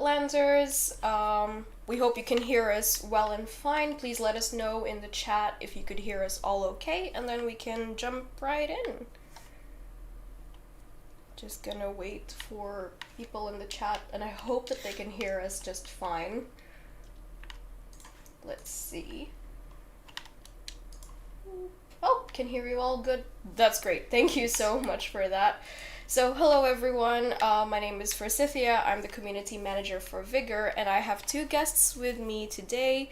Outlanders. We hope you can hear us well and fine. Please let us know in the chat if you could hear us all okay, and then we can jump right in. Just gonna wait for people in the chat, and I hope that they can hear us just fine. Let's see. Oh, can hear you all good. That's great. Thank you so much for that. So hello everyone, my name is Forsythia, I'm the community manager for Vigor, and I have two guests with me today.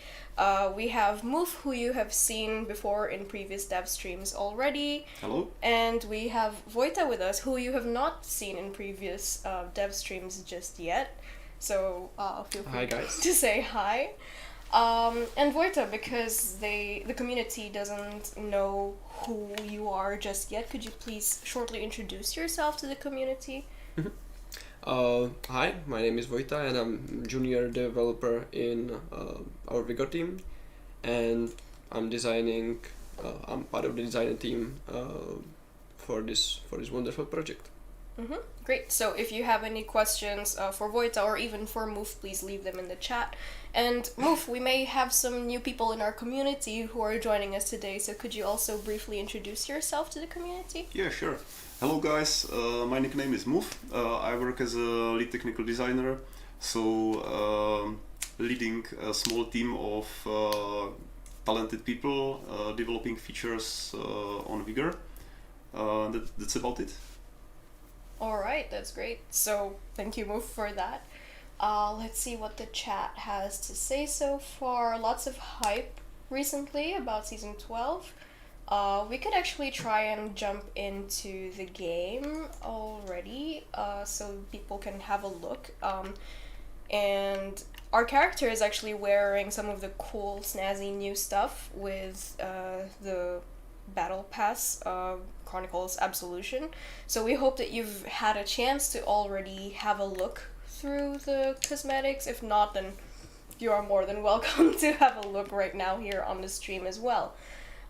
We have Moof, who you have seen before in previous dev streams already. Hello. And we have Vojtěch with us, who you have not seen in previous dev streams just yet. So feel free to say hi. And Vojtěch, because the community doesn't know who you are just yet, could you please shortly introduce yourself to the community? Hi, my name is Vojtěch and I'm junior developer in our Vigor team, and I'm designing. I'm part of the design team for this wonderful project. Great. So if you have any questions for Vojtěch or even for Moof, please leave them in the chat. And Moof, we may have some new people in our community who are joining us today, so could you also briefly introduce yourself to the community? Yeah, sure. Hello guys, my nickname is Moof. I work as a lead technical designer, so leading a small team of talented people developing features on Vigor. That's about it. Alright, that's great. So, thank you, Moof, for that. Let's see what the chat has to say so far. Lots of hype recently about Season 12. We could actually try and jump into the game already, so people can have a look. And our character is actually wearing some of the cool, snazzy new stuff with the Battle Pass, Chronicles Absolution. So we hope that you've had a chance to already have a look through the cosmetics. If not, then you are more than welcome to have a look right now here on the stream as well.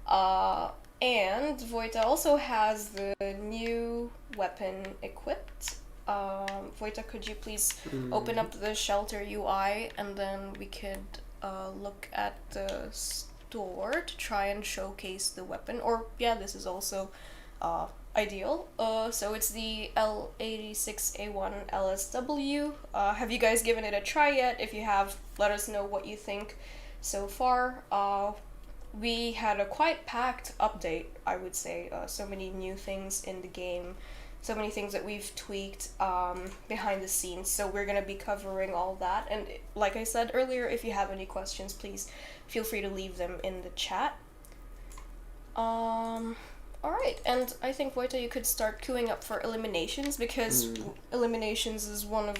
And Vojtěch also has the new weapon equipped. Vojtěch, could you please open up the shelter UI, and then we could look at the store to try and showcase the weapon. Or yeah, this is also ideal. So it's the L86A1 LSW. Have you guys given it a try yet? If you have, let us know what you think so far. We had a quite packed update, I would say. So many new things in the game, so many things that we've tweaked behind the scenes. So we're gonna be covering all that. And like I said earlier, if you have any questions, please feel free to leave them in the chat. Alright, and I think, Vojtěch, you could start queuing up for Eliminations, because Eliminations is one of,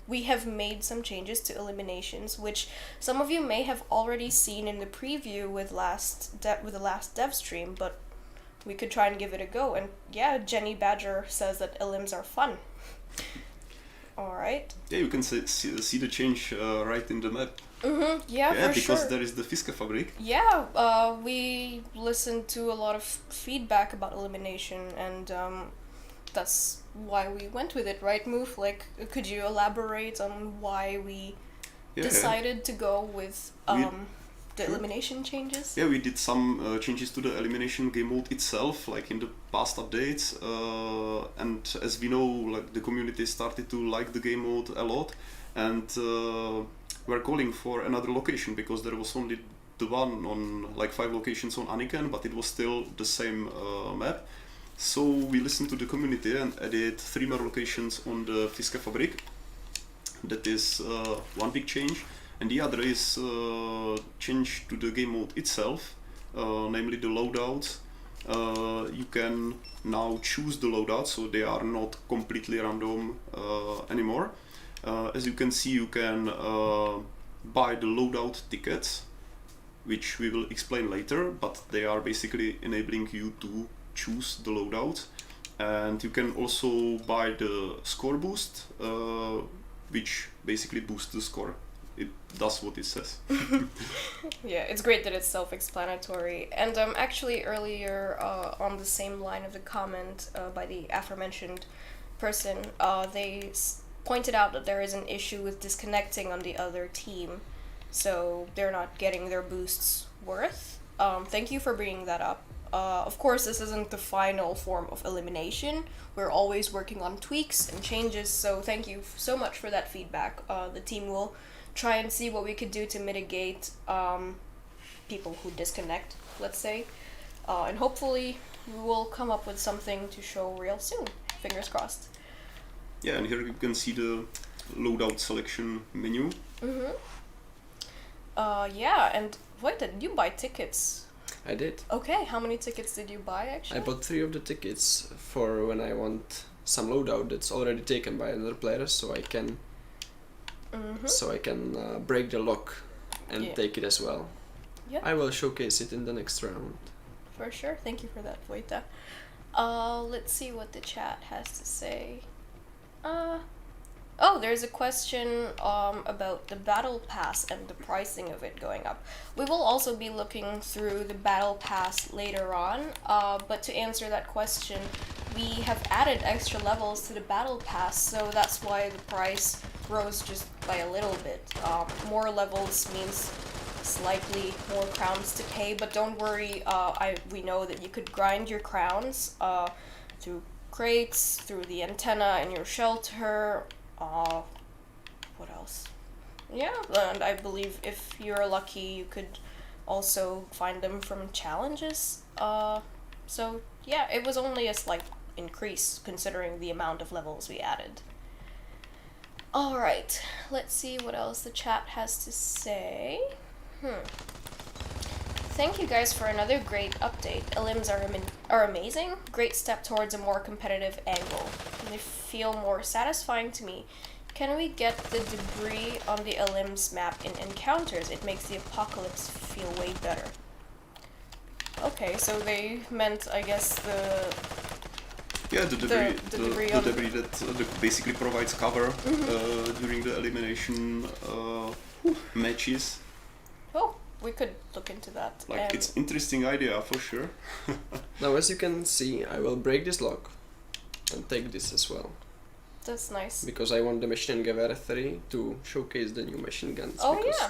we have made some changes to Eliminations, which some of you may have already seen in the preview with the last dev stream, but we could try and give it a go. And yeah, Jenny Badger says that elims are fun. Alright. Yeah, you can see the change right in the map. Yeah, for because sure. there is the Fiskefabrik. Yeah, we listened to a lot of feedback about Elimination, and that's why we went with it, right, Moof? Like, could you elaborate on why we decided to go with the Elimination changes? Yeah, we did some changes to the Elimination game mode itself, like in the past updates, and as we know, like, the community started to like the game mode a lot, and we're calling for another location, because there was only the one on, like, 5 locations on Aniken, but it was still the same map. So we listened to the community and added 3 more locations on the Fiskefabrik. That is one big change. And the other is change to the game mode itself, namely the loadouts. You can now choose the loadouts, so they are not completely random anymore. As you can see, you can buy the loadout tickets, which we will explain later, but they are basically enabling you to choose the loadout. And you can also buy the score boost, which basically boosts the score. It does what it says. Yeah, it's great that it's self-explanatory. And actually earlier on the same line of the comment by the aforementioned person, they pointed out that there is an issue with disconnecting on the other team, so they're not getting their boosts worth. Thank you for bringing that up. Of course, this isn't the final form of elimination. We're always working on tweaks and changes, so thank you so much for that feedback. The team will try and see what we could do to mitigate people who disconnect, let's say. And hopefully we will come up with something to show real soon. Fingers crossed. Yeah, and here you can see the loadout selection menu. Yeah, and wait, did you buy tickets? I did. Okay, how many tickets did you buy actually? I bought 3 of the tickets for when I want some loadout that's already taken by another player, so I can break the lock and take it as well. Yeah. I will showcase it in the next round. For sure. Thank you for that, Vojtěch. Let's see what the chat has to say. Oh, there's a question about the battle pass and the pricing of it going up. We will also be looking through the battle pass later on, but to answer that question, we have added extra levels to the battle pass, so that's why the price rose just by a little bit. More levels means slightly more crowns to pay, but don't worry, we know that you could grind your crowns through crates, through the antenna in your shelter. What else? Yeah, and I believe if you're lucky, you could also find them from challenges. So yeah, it was only a slight increase considering the amount of levels we added. Alright, let's see what else the chat has to say. Thank you guys for another great update. Elims are amazing. Great step towards a more competitive angle. They feel more satisfying to me. Can we get the debris on the Elims map in encounters? It makes the apocalypse feel way better. Okay, so they meant, I guess, the debris that basically provides cover during the elimination matches. Oh, we could look into that. It's interesting idea for sure. Now, as you can see, I will break this lock and take this as well. That's nice. Because I want the machine gun Gewehr 3 to showcase the new machine guns. Oh yeah.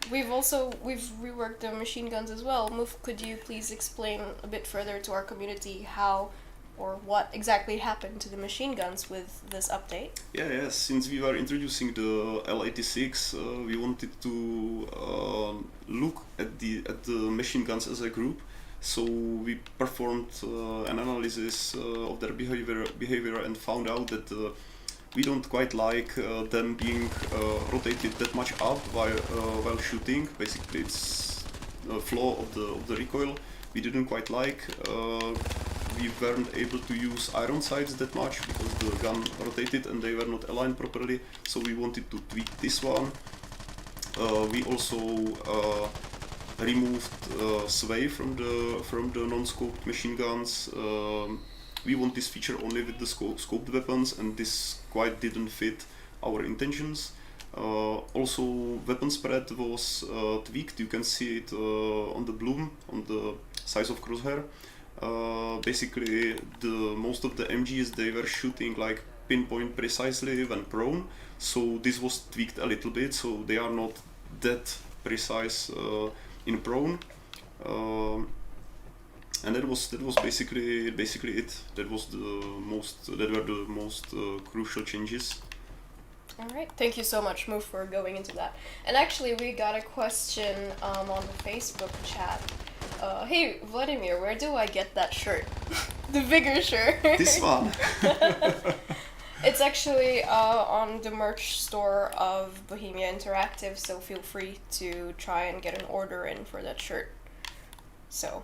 We've reworked the machine guns as well. Move, could you please explain a bit further to our community how or what exactly happened to the machine guns with this update? Yeah. Since we were introducing the L86, we wanted to look at the machine guns as a group. So we performed an analysis of their behavior and found out that we don't quite like them being rotated that much up while shooting. Basically, it's a flaw of the recoil. We didn't quite like. We weren't able to use iron sights that much because the gun rotated and they were not aligned properly. So we wanted to tweak this one. We also removed sway from the non-scoped machine guns. We want this feature only with the scoped weapons, and this quite didn't fit our intentions. Also, weapon spread was tweaked. You can see it on the bloom, on the size of crosshair. Basically, most of the MGs, they were shooting like pinpoint precisely when prone. So this was tweaked a little bit, so they are not that precise in prone. And that was basically it. That were the most crucial changes. All right, thank you so much, Move, for going into that. And actually, we got a question on the Facebook chat. Hey, Vladimir, where do I get that shirt? The Vigor shirt. This one. It's actually on the merch store of Bohemia Interactive, so feel free to try and get an order in for that shirt. So,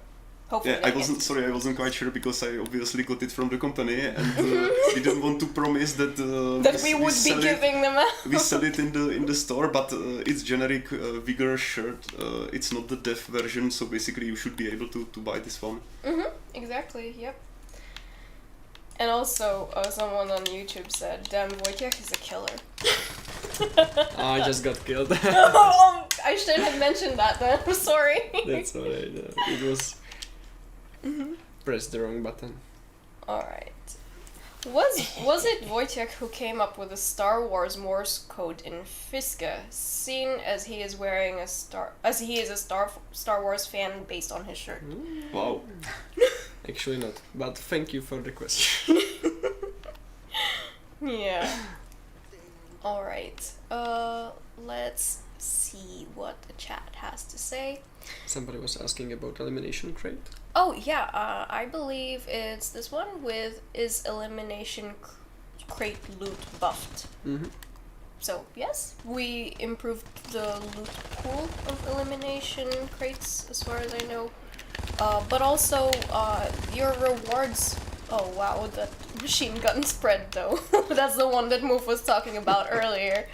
hopefully. Yeah, I wasn't quite sure because I obviously got it from the company and didn't want to promise that we would be giving them out. We sell it in the store, but it's generic Vigor shirt. It's not the dev version, so basically you should be able to buy this one. Exactly. Yep. And also, someone on YouTube said, "Damn, Vojtěch is a killer." I just got killed. I should have mentioned that then. I'm sorry. That's alright. It was pressed the wrong button. Alright. Was it Vojtěch who came up with the Star Wars Morse code in Fiske, seeing as he is wearing a Star Wars fan based on his shirt? Wow. Actually not, but thank you for the question. Yeah. All right. Let's see what the chat has to say. Somebody was asking about elimination crate. Oh yeah, I believe it's this one with is elimination crate loot buffed. Mm-hmm. So yes, we improved the loot pool of elimination crates as far as I know. But also your rewards. Oh wow, that machine gun spread though. That's the one that Moof was talking about earlier.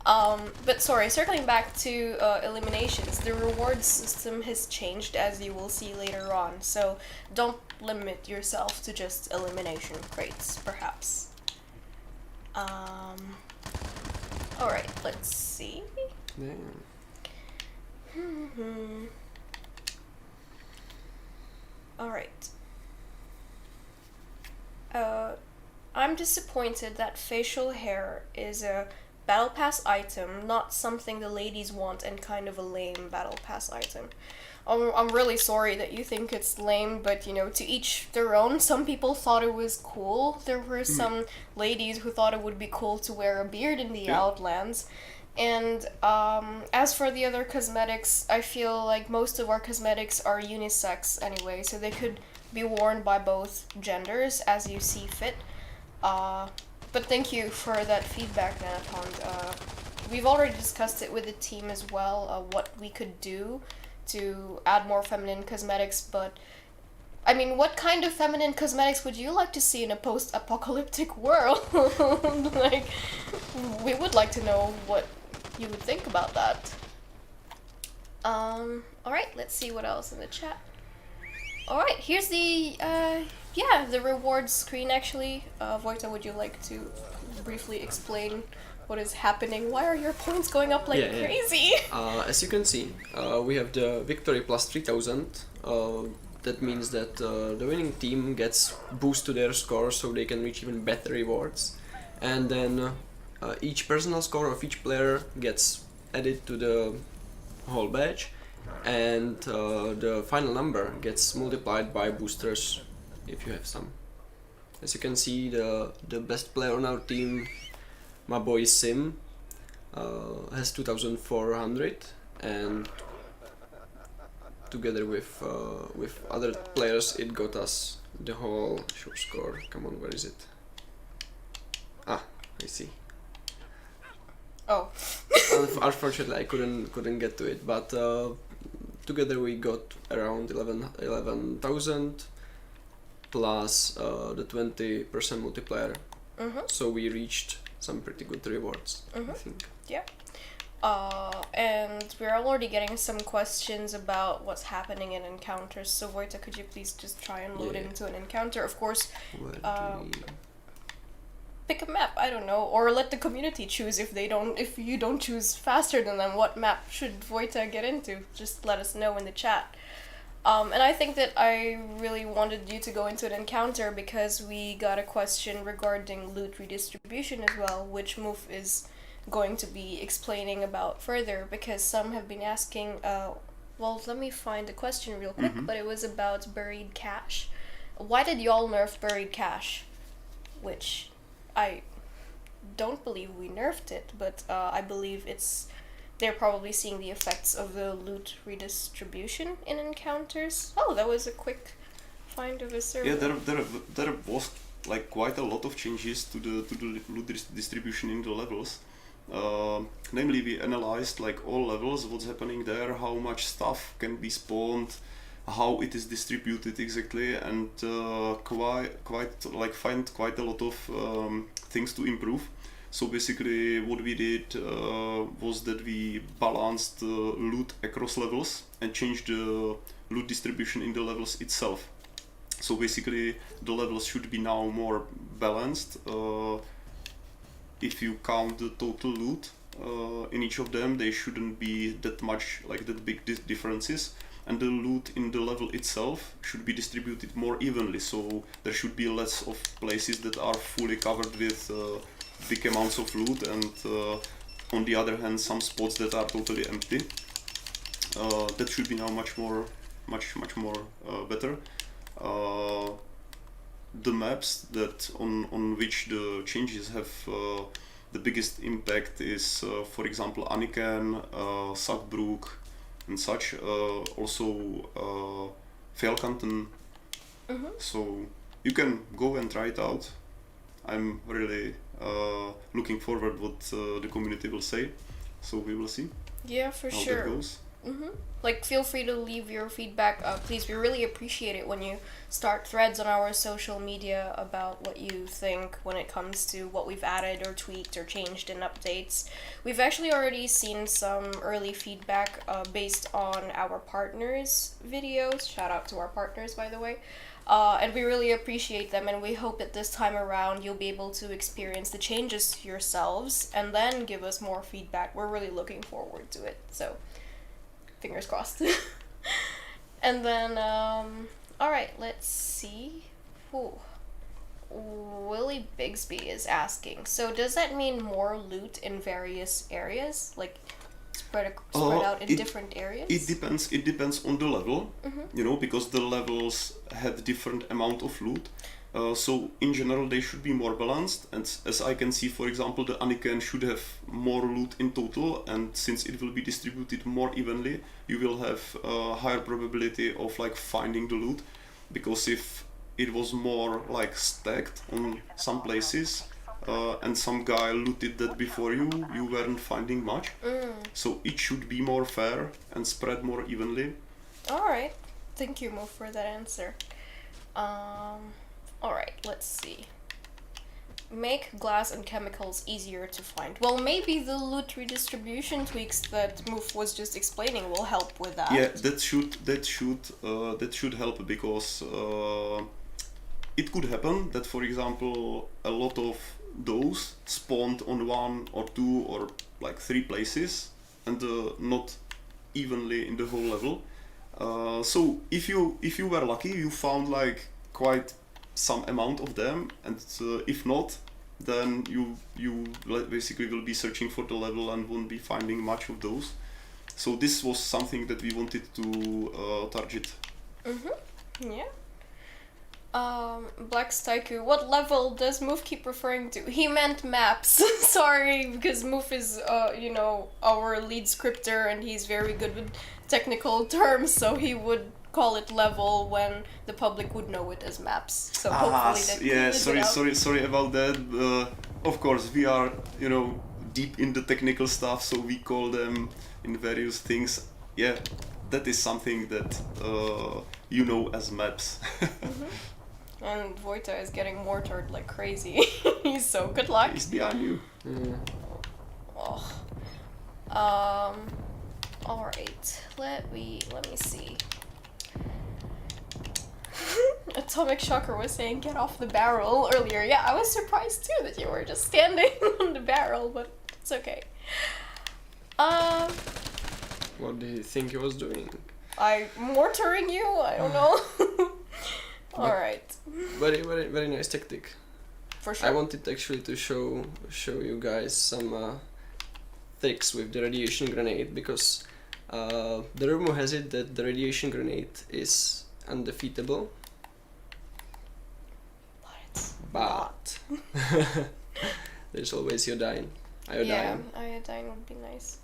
But sorry, circling back to eliminations, the reward system has changed as you will see later on, so don't limit yourself to just elimination crates, perhaps. Alright, let's see. Damn. Alright. I'm disappointed that facial hair is a Battle Pass item, not something the ladies want and kind of a lame Battle Pass item. I'm really sorry that you think it's lame, but you know, to each their own. Some people thought it was cool. There were some ladies who thought it would be cool to wear a beard in the Outlands. And as for the other cosmetics, I feel like most of our cosmetics are unisex anyway, so they could be worn by both genders as you see fit. But thank you for that feedback, Nanapond. We've already discussed it with the team as well, what we could do to add more feminine cosmetics, but I mean, what kind of feminine cosmetics would you like to see in a post-apocalyptic world? Like, we would like to know what you would think about that. Alright, let's see what else in the chat. Alright, here's the, the reward screen actually. Vojta, would you like to briefly explain what is happening? Why are your points going up like crazy? As you can see, we have the victory plus 3000. That means that the winning team gets boost to their score so they can reach even better rewards. And then each personal score of each player gets added to the whole badge. And the final number gets multiplied by boosters if you have some. As you can see, the best player on our team, my boy Sim, has 2400, and together with other players it got us the whole show score. Come on, where is it? Ah, I see. Oh. Unfortunately I couldn't get to it, but together we got around 11,000 plus the 20% multiplier. So we reached some pretty good rewards, I think. Yeah. And we're already getting some questions about what's happening in encounters. So Vojta, could you please just try and load into an encounter? Of course, pick a map, I don't know, or let the community choose if you don't choose faster than them. What map should Vojta get into? Just let us know in the chat. And I think that I really wanted you to go into an encounter because we got a question regarding loot redistribution as well, which Moof is going to be explaining about further, because some have been asking, well, let me find the question real quick, but it was about buried cash. Why did y'all nerf buried cash? Which I don't believe we nerfed it, but I believe they're probably seeing the effects of the loot redistribution in encounters. Oh, that was a quick find of a server. Yeah, there was like quite a lot of changes to the loot distribution in the levels. Namely, we analyzed like all levels, what's happening there, how much stuff can be spawned, how it is distributed exactly, and find quite a lot of things to improve. So basically what we did was that we balanced loot across levels and changed the loot distribution in the levels itself. So basically the levels should be now more balanced. If you count the total loot in each of them, they shouldn't be that much, like that big differences. and the loot in the level itself should be distributed more evenly, so there should be less of places that are fully covered with big amounts of loot, and on the other hand some spots that are totally empty. That should be now much more better. The maps that on which the changes have the biggest impact is, for example, Aniken, Sackbrook, and such. Also Fjellkanten. So you can go and try it out. I'm really looking forward what the community will say. So we will see. Yeah, for how sure. that goes. Like, feel free to leave your feedback. Please, we really appreciate it when you start threads on our social media about what you think when it comes to what we've added or tweaked or changed in updates. We've actually already seen some early feedback based on our partners' videos. Shout out to our partners, by the way. And we really appreciate them, and we hope that this time around you'll be able to experience the changes yourselves and then give us more feedback. We're really looking forward to it, so fingers crossed. And then, alright, let's see. Ooh. Willie Bigsby is asking, so does that mean more loot in various areas? Like, spread out in different areas? It depends on the level, you know, because the levels had different amount of loot. So in general they should be more balanced, and as I can see, for example, the Aniken should have more loot in total, and since it will be distributed more evenly, you will have a higher probability of like finding the loot, because if it was more like stacked on some places, and some guy looted that before you weren't finding much. So it should be more fair and spread more evenly. Alright, thank you, Mo, for that answer. Alright, let's see. Make glass and chemicals easier to find. Well, maybe the loot redistribution tweaks that Moof was just explaining will help with that. Yeah, that should help, because it could happen that, for example, a lot of those spawned on 1 or 2 or like 3 places, and not evenly in the whole level. So if you were lucky, you found like quite some amount of them, and if not, then you basically will be searching for the level and won't be finding much of those. So this was something that we wanted to target. Yeah. Black Staiku, what level does Moof keep referring to? He meant maps. Sorry, because Moof is, you know, our lead scripter, and he's very good with technical terms, so he would call it level when the public would know it as maps. So hopefully that sorry about that. Of course, we are, you know, deep in the technical stuff, so we call them in various things. Yeah, that is something that you know as maps. And Vojtěch is getting mortared like crazy. So good luck. He's behind you. Alright. Let me see. Atomic Shocker was saying get off the barrel earlier. Yeah, I was surprised too that you were just standing on the barrel, but it's okay. What do you think he was doing? I'm mortaring you? I don't know. Alright. Very nice tactic. For sure. I wanted actually to show you guys some tricks with the radiation grenade, because the rumor has it that the radiation grenade is undefeatable. But there's always iodine. Yeah, iodine would be nice.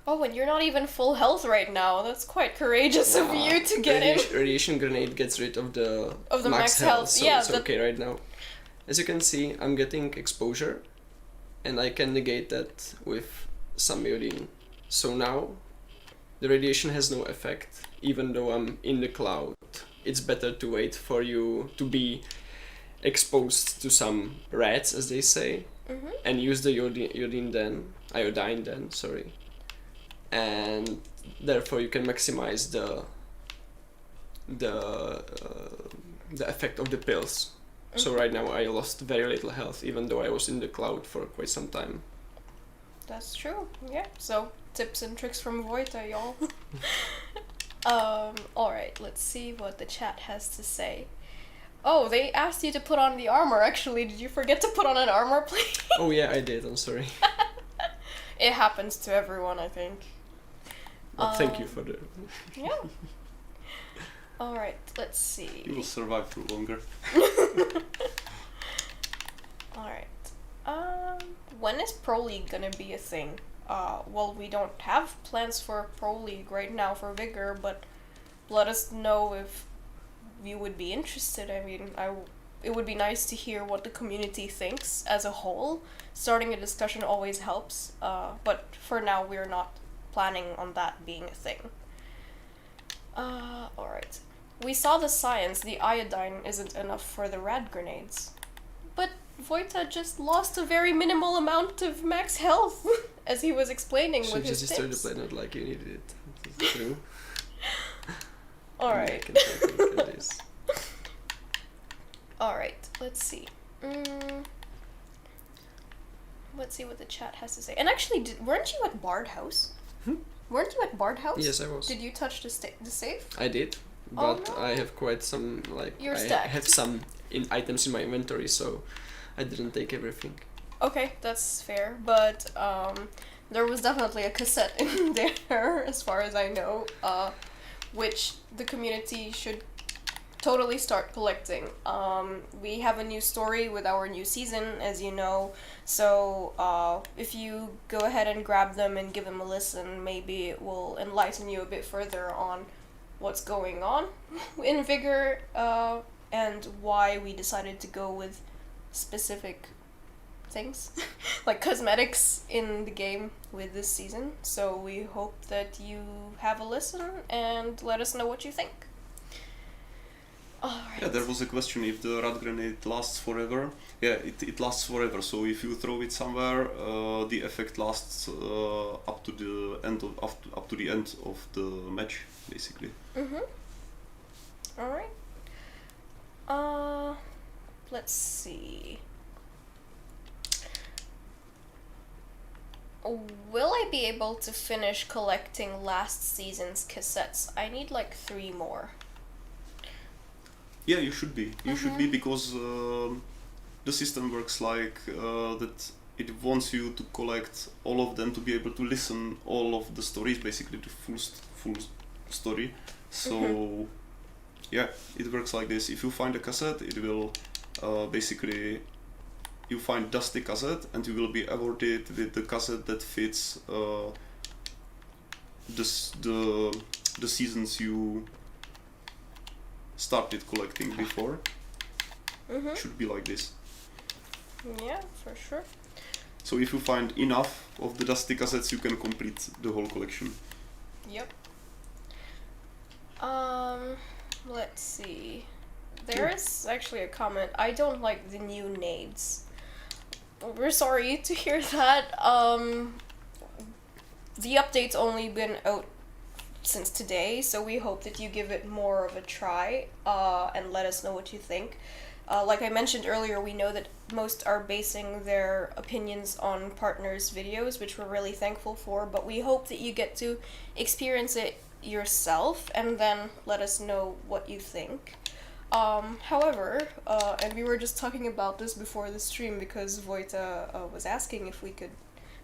Oh, and you're not even full health right now. That's quite courageous of you to get in. Radiation grenade gets rid of the max health, so yeah, it's okay right now. As you can see, I'm getting exposure, and I can negate that with some iodine. So now, the radiation has no effect, even though I'm in the cloud. It's better to wait for you to be exposed to some rats, as they say, and use the iodine then, sorry. And therefore you can maximize the effect of the pills. So right now I lost very little health, even though I was in the cloud for quite some time. That's true, yeah. So, tips and tricks from Vojtěch, y'all. Alright, let's see what the chat has to say. Oh, they asked you to put on the armor, actually. Did you forget to put on an armor plate? Oh yeah, I did, I'm sorry. It happens to everyone, I think. Well, thank you for the... Yeah. Alright, let's see. You will survive through longer. Alright. When is Pro League gonna be a thing? Well, we don't have plans for Pro League right now for Vigor, but let us know if you would be interested. I mean, it would be nice to hear what the community thinks as a whole. Starting a discussion always helps, but for now we're not planning on that being a thing. Alright. We saw the science, the iodine isn't enough for the rad grenades. But Vojtěch just lost a very minimal amount of max health, as he was explaining with his just destroyed the tips. planet like you needed it. That's true. Alright. I can take a look at this. Alright, let's see. Let's see what the chat has to say. And actually, weren't you at Bard House? Weren't you at Bard House? Yes, I was. Did you touch the safe? I did, Oh, but no. I have quite some, like, You're I stacked. have some items in my inventory, so I didn't take everything. Okay, that's fair, but there was definitely a cassette in there, as far as I know, which the community should totally start collecting. We have a new story with our new season, as you know, so if you go ahead and grab them and give them a listen, maybe it will enlighten you a bit further on what's going on in Vigor, and why we decided to go with specific things like cosmetics in the game with this season. So we hope that you have a listen and let us know what you think. Alright. Yeah, there was a question if the rad grenade lasts forever. Yeah, it lasts forever. So if you throw it somewhere, the effect lasts up to the end of the match, basically. Alright. Let's see. Will I be able to finish collecting last season's cassettes? I need like 3 more. Yeah, you should be. You should be, because the system works like that. It wants you to collect all of them to be able to listen all of the stories, basically the full story. So yeah, it works like this. If you find a cassette, it will basically, you find dusty cassette and you will be awarded with the cassette that fits the seasons you started collecting before. Should be like this. Yeah, for sure. So if you find enough of the dusty cassettes, you can complete the whole collection. Yep. Let's see. There is actually a comment. I don't like the new nades. We're sorry to hear that. The update's only been out since today, so we hope that you give it more of a try, and let us know what you think. Like I mentioned earlier, we know that most are basing their opinions on partners' videos, which we're really thankful for, but we hope that you get to experience it yourself and then let us know what you think. However, and we were just talking about this before the stream because Vojtěch was asking if we could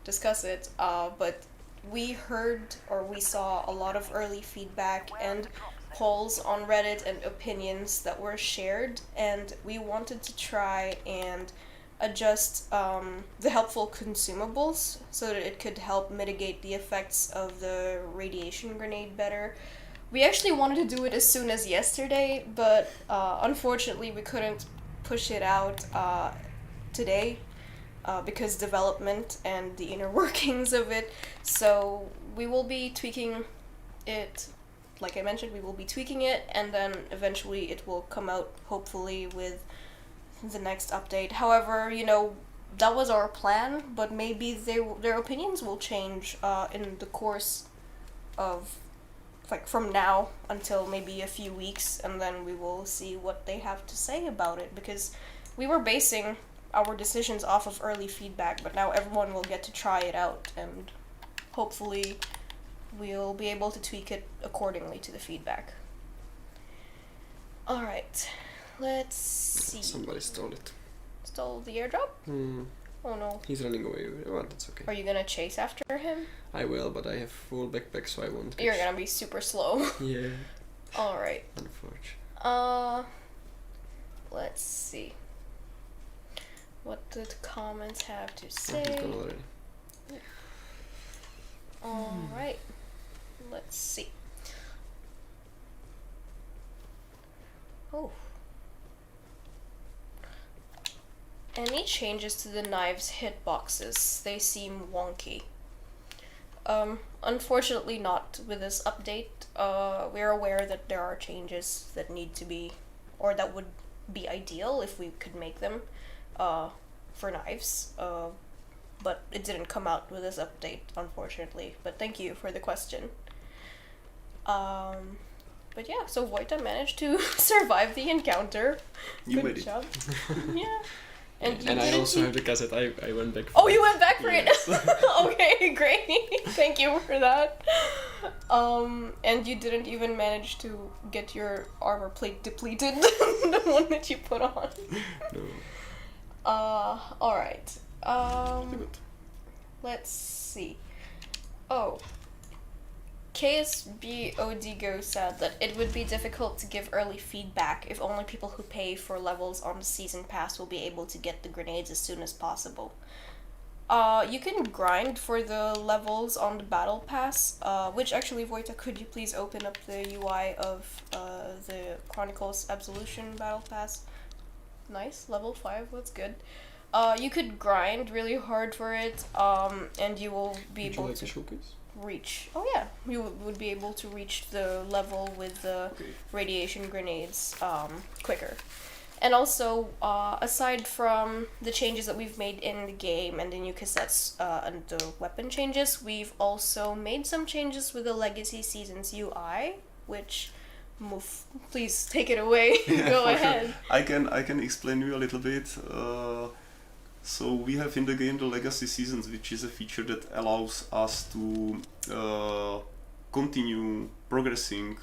discuss it, but we heard or we saw a lot of early feedback and polls on Reddit and opinions that were shared, and we wanted to try and adjust the helpful consumables so that it could help mitigate the effects of the radiation grenade better. We actually wanted to do it as soon as yesterday, but unfortunately we couldn't push it out today because development and the inner workings of it. So we will be tweaking it. Like I mentioned, we will be tweaking it, and then eventually it will come out, hopefully, with the next update. However, you know, that was our plan, but maybe their opinions will change in the course of, like, from now until maybe a few weeks, and then we will see what they have to say about it, because we were basing our decisions off of early feedback, but now everyone will get to try it out, and hopefully we'll be able to tweak it accordingly to the feedback. Alright, let's see. Somebody stole it. Stole the airdrop? Oh no. He's running away. Well, that's okay. Are you gonna chase after him? I will, but I have full backpack, so I won't. You're gonna be super slow. Yeah. Alright. Unfortunately. Let's see. What did comments have to Oh, say? he's gone already. Alright. Let's see. Oh. Any changes to the knives hitboxes? They seem wonky. Unfortunately not with this update. We're aware that there are changes that need to be, or that would be ideal if we could make them, for knives. But it didn't come out with this update, unfortunately. But thank you for the question. But yeah, so Vojta managed to survive the encounter. You Good made job. Yeah. And I also have the cassette. I went back. Oh, you went back for it? Okay, great. Thank you for that. And you didn't even manage to get your armor plate depleted, the one that you put on. No. Alright. Let's see. Oh. KSB Odigo said that it would be difficult to give early feedback if only people who pay for levels on the season pass will be able to get the grenades as soon as possible. You can grind for the levels on the battle pass, which actually, Vojta, could you please open up the UI of the Chronicles Absolution battle pass? Nice, level 5, that's good. You could grind really hard for it, and you will be able to showcase? reach. Oh yeah, you would be able to reach the level with the radiation grenades quicker. And also, aside from the changes that we've made in the game and the new cassettes and the weapon changes, we've also made some changes with the Legacy Seasons UI, which please take it away. Yeah, Go for ahead. Sure. I can explain you a little bit. So we have in the game the Legacy Seasons, which is a feature that allows us to continue progressing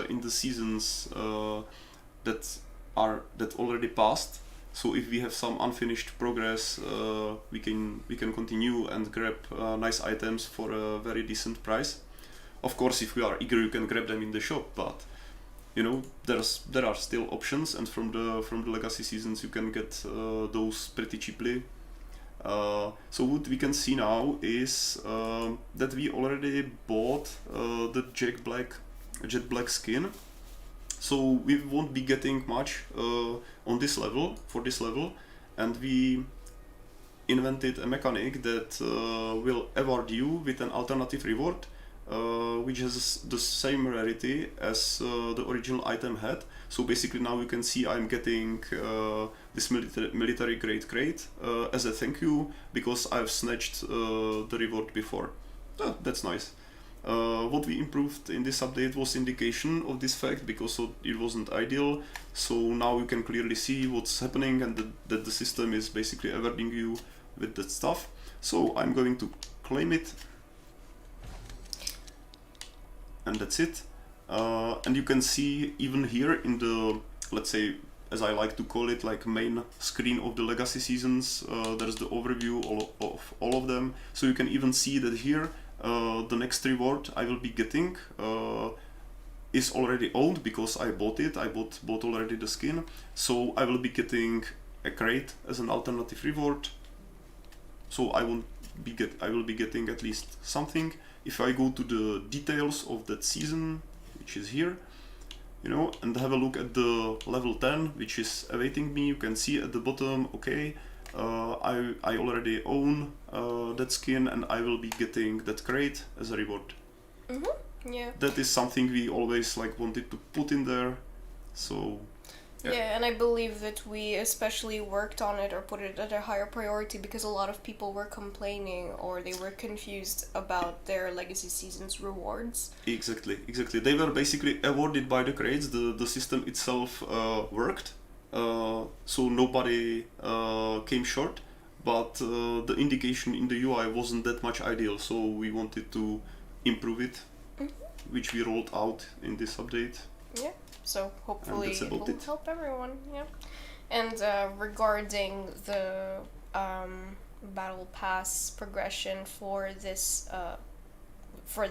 in the seasons that already passed. So if we have some unfinished progress, we can continue and grab nice items for a very decent price. Of course, if we are eager, you can grab them in the shop, but you know there are still options, and from the Legacy Seasons you can get those pretty cheaply. So what we can see now is that we already bought the Jet Black skin. So we won't be getting much on this level, for this level, and we invented a mechanic that will award you with an alternative reward, which has the same rarity as the original item had. So basically now you can see I'm getting this military grade crate as a thank you because I've snatched the reward before. That's nice. What we improved in this update was indication of this fact because it wasn't ideal. So now you can clearly see what's happening and that the system is basically awarding you with that stuff. So I'm going to claim it. And that's it. And you can see even here in the, let's say, as I like to call it, like main screen of the Legacy Seasons, there's the overview of all of them. So you can even see that here the next reward I will be getting is already owned because I bought it. I bought already the skin. So I will be getting a crate as an alternative reward. So I will be getting at least something. If I go to the details of that season, which is here, you know, and have a look at the level 10, which is awaiting me, you can see at the bottom, okay, I already own that skin and I will be getting that crate as a reward. Yeah. That is something we always wanted to put in there, so... Yeah, and I believe that we especially worked on it or put it at a higher priority because a lot of people were complaining or they were confused about their Legacy Seasons rewards. Exactly. They were basically awarded by the crates. The system itself worked, so nobody came short, but the indication in the UI wasn't that much ideal, so we wanted to improve it which we rolled out in this update. Yeah, so hopefully that's it about will it. help everyone. Yeah, and regarding the battle pass progression for this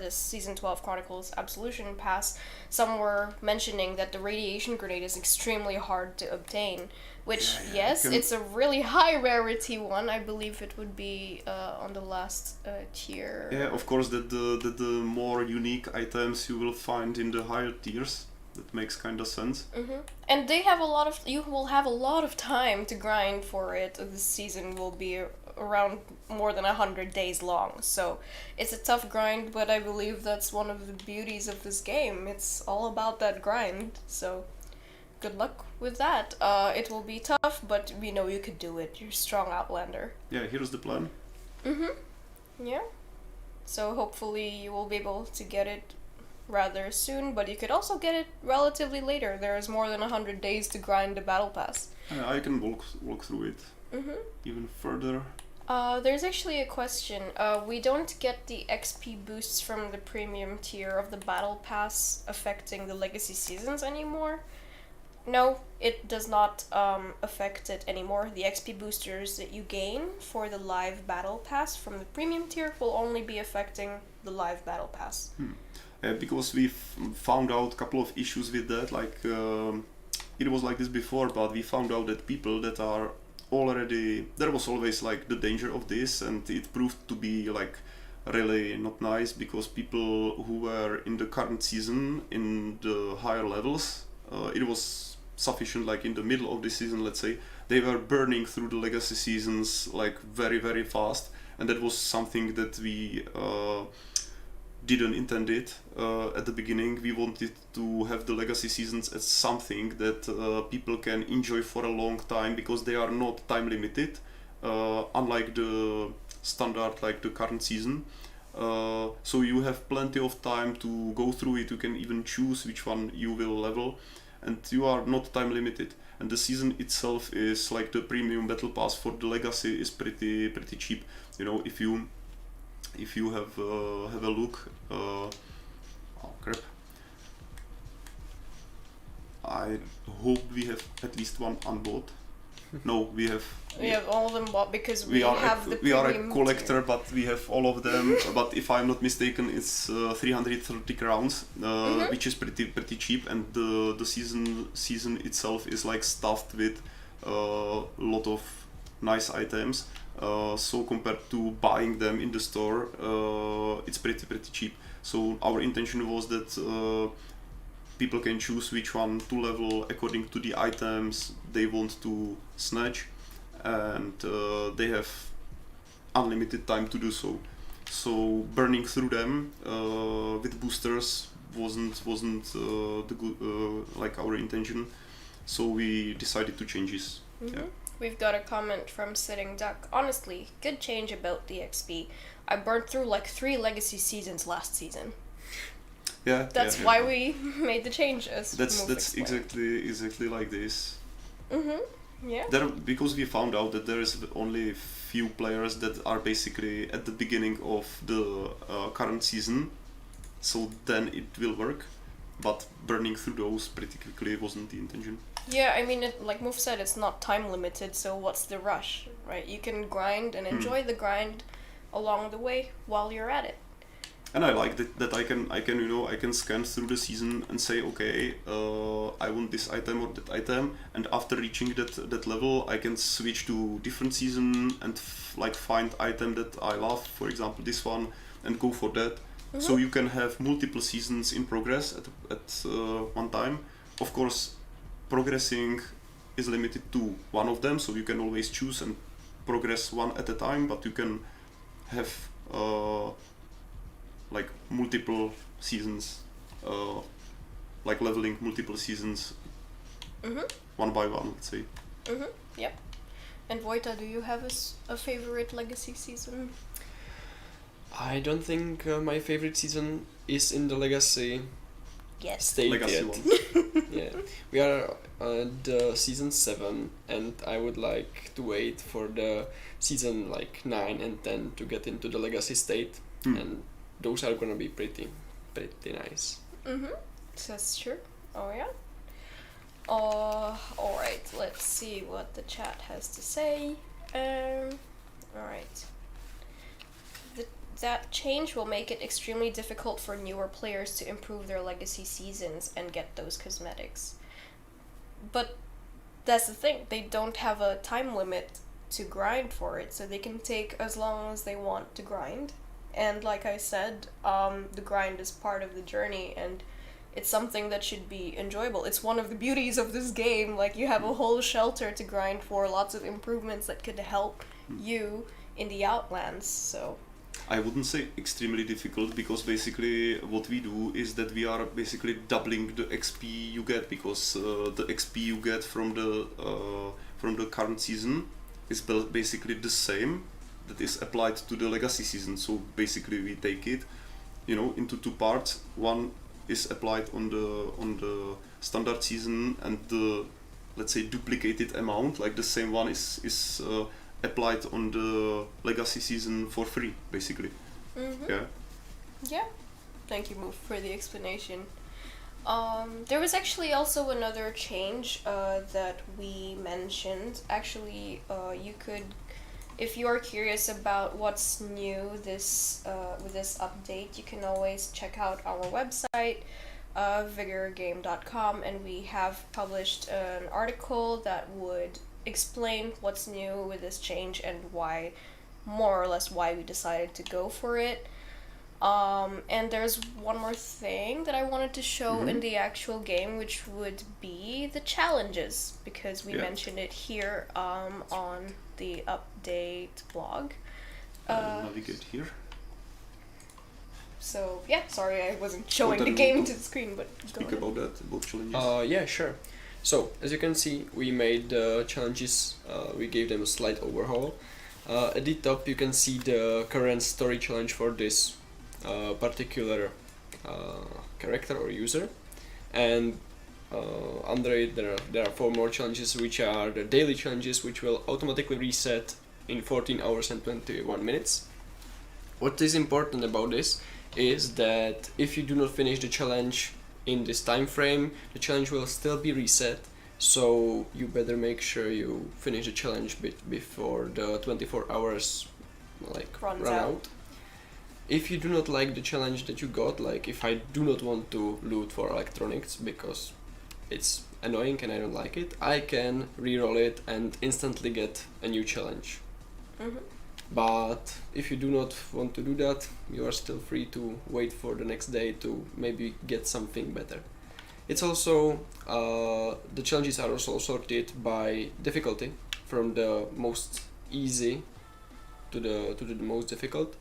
season 12 Chronicles Absolution pass, some were mentioning that the radiation grenade is extremely hard to obtain. Which, yes, it's a really high rarity one. I believe it would be on the last tier. Yeah, of course, that the more unique items you will find in the higher tiers. That makes kind of sense. Mm-hmm. And they have you will have a lot of time to grind for it. This season will be around more than 100 days long, so it's a tough grind, but I believe that's one of the beauties of this game. It's all about that grind, so good luck with that. It will be tough, but we know you could do it. You're a strong Outlander. Yeah, here's the plan. Mm-hmm. Yeah. So hopefully you will be able to get it rather soon, but you could also get it relatively later. There is more than 100 days to grind the battle pass. I can walk through it even further. There's actually a question. We don't get the XP boosts from the premium tier of the battle pass affecting the legacy seasons anymore. No, it does not affect it anymore. The XP boosters that you gain for the live battle pass from the premium tier will only be affecting the live battle pass. Because we found out a couple of issues with that, like it was like this before, but we found out that people that are already, there was always like the danger of this, and it proved to be like really not nice, because people who were in the current season in the higher levels, it was sufficient, like in the middle of the season, let's say, they were burning through the legacy seasons like very, very fast, and that was something that we didn't intend it at the beginning. We wanted to have the legacy seasons as something that people can enjoy for a long time, because they are not time limited, unlike the standard, like the current season. So you have plenty of time to go through it. You can even choose which one you will level, and you are not time limited. And the season itself is like the premium battle pass for the legacy is pretty cheap. You know, if you have a look, oh crap, I hope we have at least one unbought. No, we have all of them bought, because we are have the we are a premium collector, but we have all of them. But if I'm not mistaken, it's 330 crowns, which is pretty cheap, and the season itself is like stuffed with a lot of nice items. So compared to buying them in the store, it's pretty cheap. So our intention was that people can choose which one to level according to the items they want to snatch, and they have unlimited time to do so. So burning through them with boosters wasn't the good, like our intention. So we decided to change this. Mm-hmm. Yeah. We've got a comment from Sitting Duck. Honestly, good change about the XP. I burned through like 3 legacy seasons last season. Yeah. That's why we made the changes. That's exactly like this. Yeah. Because we found out that there is only few players that are basically at the beginning of the current season, so then it will work. But burning through those pretty quickly wasn't the intention. Yeah, I mean, like Move said, it's not time limited, so what's the rush, right? You can grind and enjoy the grind along the way while you're at it. And I like that I can I can scan through the season and say, okay, I want this item or that item, and after reaching that level, I can switch to different season and like find item that I love, for example this one, and go for that. So you can have multiple seasons in progress at one time. Of course, progressing is limited to one of them, so you can always choose and progress one at a time, but you can have like multiple seasons, like leveling multiple seasons one by one, let's say. Yep. And Vojta, do you have a favorite legacy season? I don't think my favorite season is in the legacy state Legacy yet. one. Yeah, we are the season 7, and I would like to wait for the season like 9 and 10 to get into the legacy state, and those are gonna be pretty pretty nice. That's true. Oh yeah. Alright, let's see what the chat has to say. Alright. That change will make it extremely difficult for newer players to improve their legacy seasons and get those cosmetics. But that's the thing, they don't have a time limit to grind for it, so they can take as long as they want to grind. And like I said, the grind is part of the journey, and it's something that should be enjoyable. It's one of the beauties of this game, like you have a whole shelter to grind for, lots of improvements that could help you in the Outlands, so... I wouldn't say extremely difficult, because basically what we do is that we are basically doubling the XP you get, because the XP you get from the current season is basically the same that is applied to the legacy season. So basically we take it, into two parts. One is applied on the standard season, and the, let's say, duplicated amount, like the same one is applied on the legacy season for free, basically. Yeah. Thank you, Moof, for the explanation. There was actually also another change that we mentioned. Actually, you could, if you are curious about what's new with this update, you can always check out our website, vigorgame.com, and we have published an article that would explain what's new with this change and why, more or less, why we decided to go for it. And there's one more thing that I wanted to show in the actual game, which would be the challenges, because we mentioned it here on the update blog. Navigate here. So yeah, sorry I wasn't showing the game to the screen, but speak about that, about challenges. Yeah, sure. So, as you can see, we made the challenges, we gave them a slight overhaul. At the top you can see the current story challenge for this particular character or user, and under it there are 4 more challenges, which are the daily challenges, which will automatically reset in 14 hours and 21 minutes. What is important about this is that if you do not finish the challenge in this time frame, the challenge will still be reset, so you better make sure you finish the challenge before the 24 hours run out. If you do not like the challenge that you got, like if I do not want to loot for electronics because it's annoying and I don't like it, I can reroll it and instantly get a new challenge. But if you do not want to do that, you are still free to wait for the next day to maybe get something better. It's also, the challenges are also sorted by difficulty, from the most easy to the most difficult,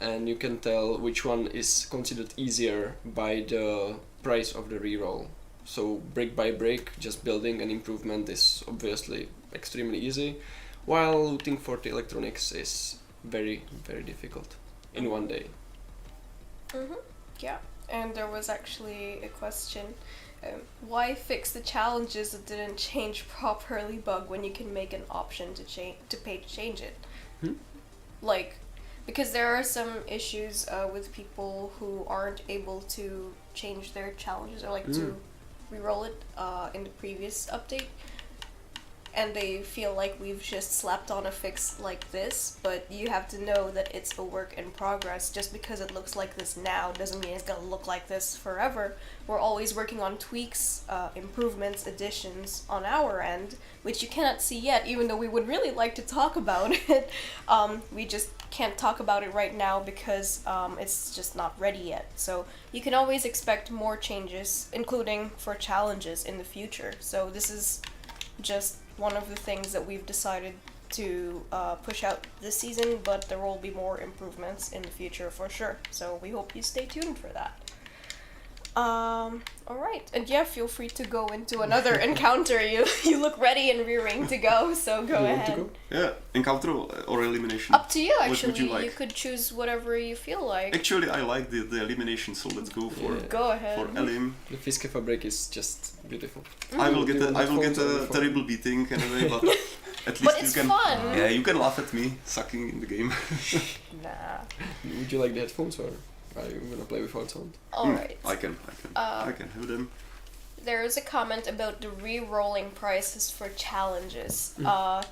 and you can tell which one is considered easier by the price of the reroll. So brick by brick, just building an improvement is obviously extremely easy, while looting for the electronics is very, very difficult in one day. Yeah, and there was actually a question, why fix the challenges that didn't change properly bug when you can make an option to pay to change it? Like, because there are some issues with people who aren't able to change their challenges or to reroll it in the previous update, and they feel like we've just slapped on a fix like this, but you have to know that it's a work in progress. Just because it looks like this now doesn't mean it's gonna look like this forever. We're always working on tweaks, improvements, additions on our end, which you cannot see yet, even though we would really like to talk about it. We just can't talk about it right now because it's just not ready yet. So you can always expect more changes, including for challenges in the future. So this is just one of the things that we've decided to push out this season, but there will be more improvements in the future for sure. So we hope you stay tuned for that. Alright, and yeah, feel free to go into another encounter. You look ready and rearing to go, so go ahead. Want to go? Yeah, encounter or elimination? Up to you, actually. What would you like? You could choose whatever you feel like. Actually, I like the elimination, so let's go for Go ahead. For Elim. The Fiske Fabric is just beautiful. I will get a terrible beating anyway, but at least it's you can. fun. Yeah, you can laugh at me sucking in the game. Nah. Would you like the headphones or? Are you gonna play without sound? Alright. I can have them. There is a comment about the re-rolling prices for challenges.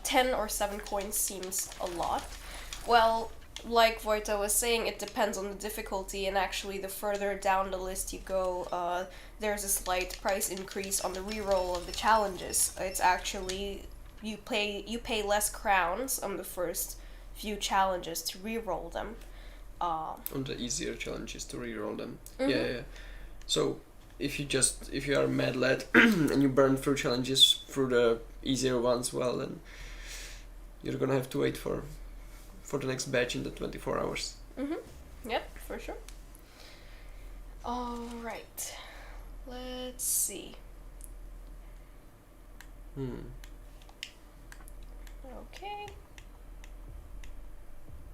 10 or 7 coins seems a lot. Well, like Vojta was saying, it depends on the difficulty, and actually the further down the list you go, there's a slight price increase on the re-roll of the challenges. It's actually, you pay less crowns on the first few challenges to re-roll them. On the easier challenges to re-roll them. Yeah. So if you are mad lad and you burn through challenges through the easier ones, well, then you're gonna have to wait for the next batch in the 24 hours. Yep, for sure. Alright. Let's see. Okay.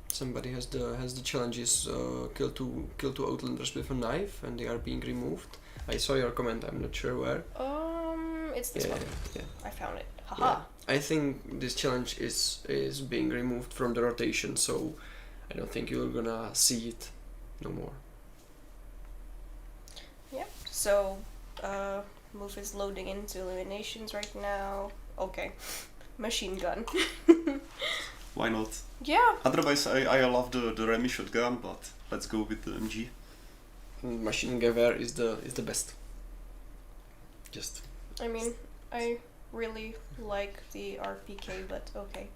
Somebody has the challenges kill two Outlanders with a knife, and they are being removed. I saw your comment. I'm not sure where. It's this one. Yeah. I found it. Haha. Yeah. I think this challenge is being removed from the rotation, so I don't think you're gonna see it no more. Yep. So, Move is loading into eliminations right now. Okay. Machine gun. Why not? Yeah. Otherwise, I love the Remy shotgun, but let's go with the MG. Machine Gewehr is the best. Just. I mean, I really like the RPK, but okay.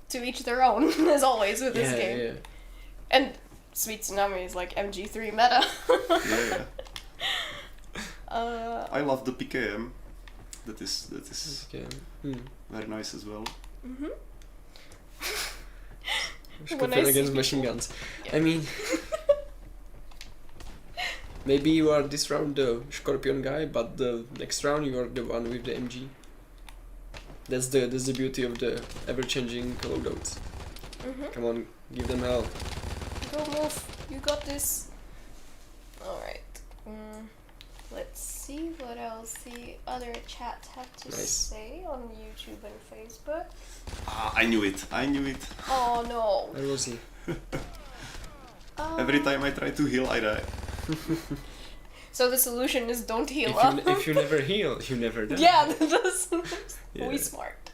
To each their own, as always with this game. Yeah. And Sweet Tsunami is like MG3 meta. Yeah. I love the PKM. That is very nice as well. Scorpion against machine guns. Yeah. I mean, maybe you are this round the Scorpion guy, but the next round you are the one with the MG. That's the beauty of the ever-changing loadouts. Come on, give them hell. Go Move, you got this. Alright. Let's see what else the other chat have to say on YouTube and Facebook. I knew it. Oh no. Where was he? Every time I try to heal, I die. So the solution is don't heal up. If you never heal, you never die. Yeah, that's Yeah. we smart.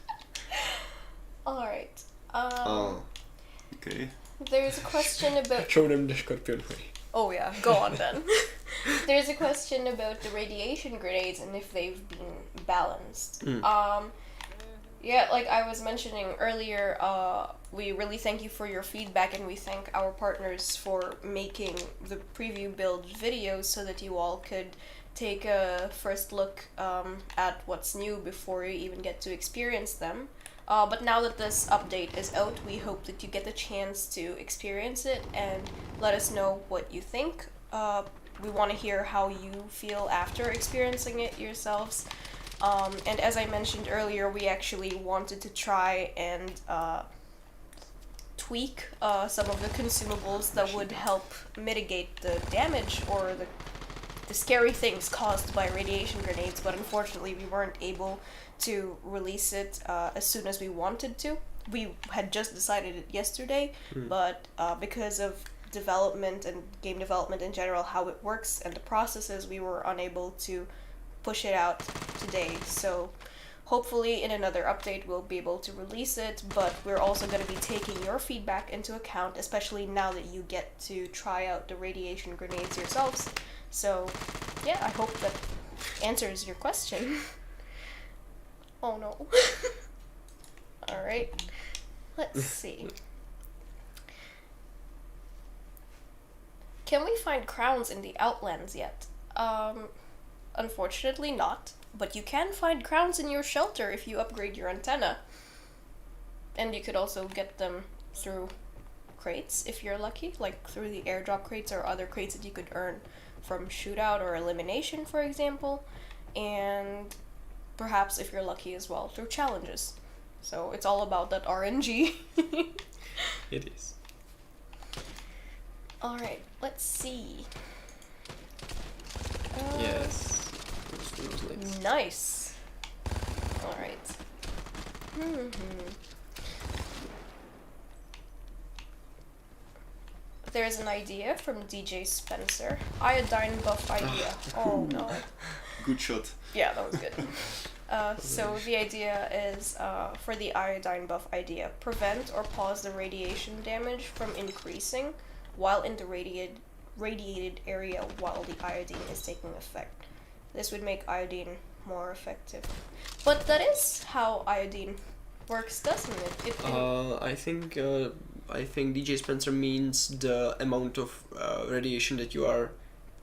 Alright. Okay. There's a question about... Show them the Scorpion way. Oh yeah, go on then. There's a question about the radiation grenades and if they've been balanced. Yeah, like I was mentioning earlier, we really thank you for your feedback, and we thank our partners for making the preview build videos so that you all could take a first look at what's new before you even get to experience them. But now that this update is out, we hope that you get the chance to experience it and let us know what you think. We want to hear how you feel after experiencing it yourselves. And as I mentioned earlier, we actually wanted to try and tweak some of the consumables that would help mitigate the damage or the scary things caused by radiation grenades, but unfortunately we weren't able to release it as soon as we wanted to. We had just decided it yesterday, but because of development and game development in general, how it works and the processes, we were unable to push it out today. So hopefully in another update we'll be able to release it, but we're also going to be taking your feedback into account, especially now that you get to try out the radiation grenades yourselves. So yeah, I hope that answers your question. Oh no. Alright, let's see. Can we find crowns in the Outlands yet? Unfortunately not, but you can find crowns in your shelter if you upgrade your antenna. And you could also get them through crates if you're lucky, like through the airdrop crates or other crates that you could earn from shootout or elimination, for example, and perhaps if you're lucky as well through challenges. So it's all about that RNG. It is. Alright, let's see. Yes. Nice. Alright. there's an idea from DJ Spencer. Iodine buff idea. Oh no. Good shot. Yeah, that was good. So the idea is, for the iodine buff idea, prevent or pause the radiation damage from increasing while in the radiated area while the iodine is taking effect. This would make iodine more effective. But that is how iodine works, doesn't it? I think DJ Spencer means the amount of radiation that you are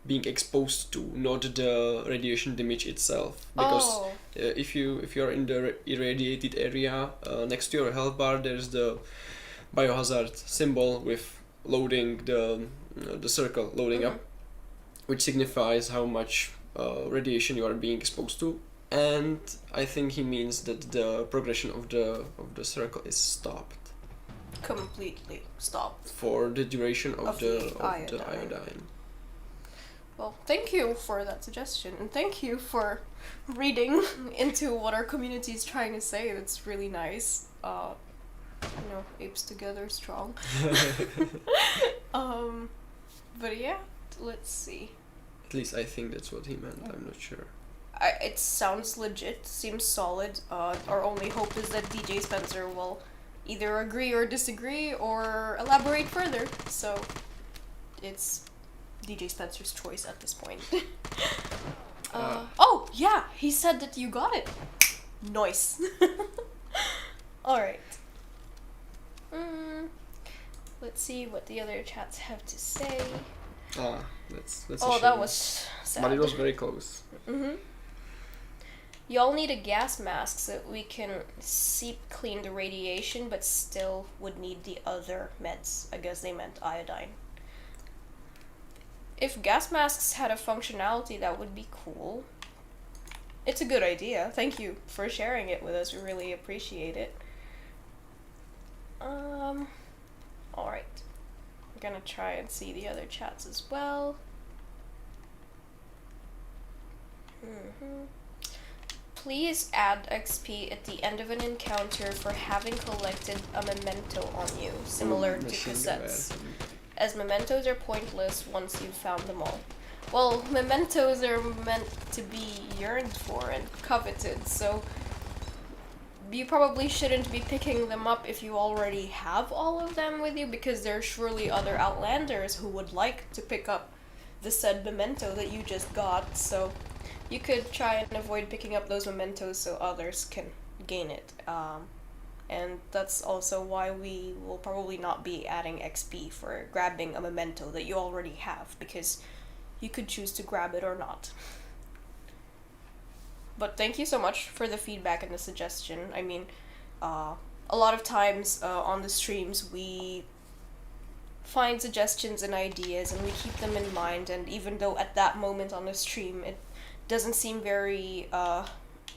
being exposed to, not the radiation damage itself. Because if you are in the irradiated area, next to your health bar, there's the biohazard symbol with loading the circle loading up, which signifies how much radiation you are being exposed to. And I think he means that the progression of the circle is stopped. Completely stopped. For the duration of the iodine. iodine. Well, thank you for that suggestion, and thank you for reading into what our community is trying to say. That's really nice. Apes together strong. But yeah, let's see. At least I think that's what he meant. I'm not sure. It sounds legit, seems solid. Our only hope is that DJ Spencer will either agree or disagree or elaborate further. So it's DJ Spencer's choice at this point. Oh, yeah, he said that you got it. Nice. Alright. Let's see what the other chats have to say. That's a Oh, shame. that was sad. But it was very close. Y'all need a gas mask so that we can seep clean the radiation, but still would need the other meds. I guess they meant iodine. If gas masks had a functionality, that would be cool. It's a good idea. Thank you for sharing it with us. We really appreciate it. Alright. I'm gonna try and see the other chats as well. Please add XP at the end of an encounter for having collected a memento on you, similar to cassettes, as mementos are pointless once you've found them all. Well, mementos are meant to be yearned for and coveted, so you probably shouldn't be picking them up if you already have all of them with you, because there are surely other Outlanders who would like to pick up the said memento that you just got, so you could try and avoid picking up those mementos so others can gain it. And that's also why we will probably not be adding XP for grabbing a memento that you already have, because you could choose to grab it or not. But thank you so much for the feedback and the suggestion. I mean, a lot of times on the streams we find suggestions and ideas and we keep them in mind, and even though at that moment on the stream it doesn't seem very